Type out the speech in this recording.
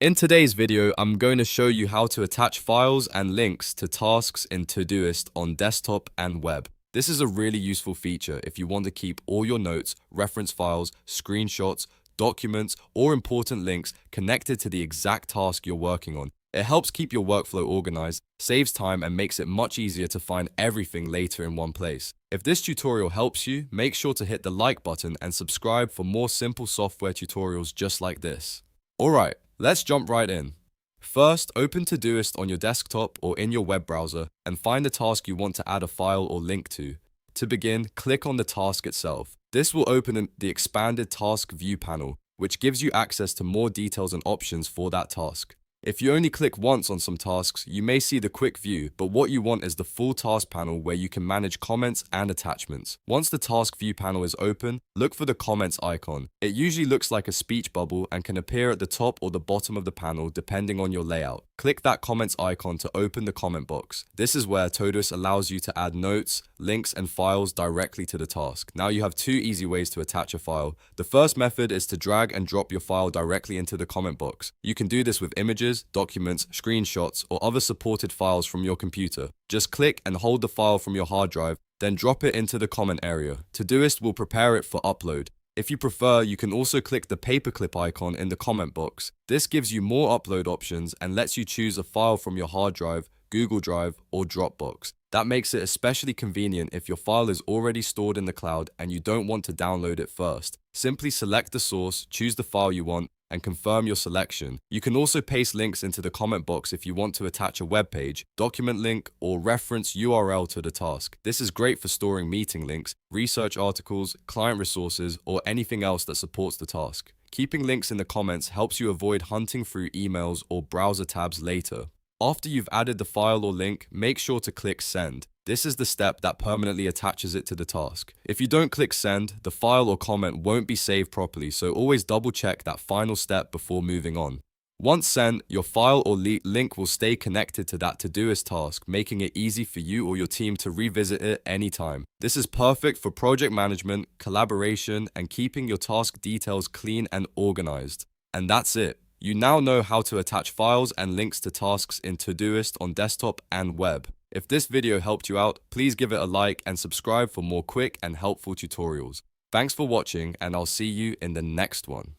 In today's video, I'm going to show you how to attach files and links to tasks in Todoist on desktop and web. This is a really useful feature if you want to keep all your notes, reference files, screenshots, documents, or important links connected to the exact task you're working on. It helps keep your workflow organized, saves time, and makes it much easier to find everything later in one place. If this tutorial helps you, make sure to hit the like button and subscribe for more simple software tutorials just like this. Alright, let's jump right in. First, open Todoist on your desktop or in your web browser and find the task you want to add a file or link to. To begin, click on the task itself. This will open the expanded task view panel, which gives you access to more details and options for that task. If you only click once on some tasks, you may see the quick view, but what you want is the full task panel where you can manage comments and attachments. Once the task view panel is open, look for the comments icon. It usually looks like a speech bubble and can appear at the top or the bottom of the panel depending on your layout. Click that comments icon to open the comment box. This is where Todoist allows you to add notes, links, and files directly to the task. Now you have two easy ways to attach a file. The first method is to drag and drop your file directly into the comment box. You can do this with images, documents, screenshots, or other supported files from your computer. Just click and hold the file from your hard drive, then drop it into the comment area. Todoist will prepare it for upload. If you prefer, you can also click the Paperclip icon in the comment box. This gives you more upload options and lets you choose a file from your hard drive, Google Drive, or Dropbox. That makes it especially convenient if your file is already stored in the cloud and you don't want to download it first. Simply select the source, choose the file you want, and confirm your selection. You can also paste links into the comment box if you want to attach a web page, document link, or reference URL to the task. This is great for storing meeting links, research articles, client resources, or anything else that supports the task. Keeping links in the comments helps you avoid hunting through emails or browser tabs later. After you've added the file or link, make sure to click Send. This is the step that permanently attaches it to the task. If you don't click Send, the file or comment won't be saved properly, so always double check that final step before moving on. Once sent, your file or link will stay connected to that Todoist task, making it easy for you or your team to revisit it anytime. This is perfect for project management, collaboration, and keeping your task details clean and organized. And that's it. You now know how to attach files and links to tasks in Todoist on desktop and web. If this video helped you out, please give it a like and subscribe for more quick and helpful tutorials. Thanks for watching, and I'll see you in the next one.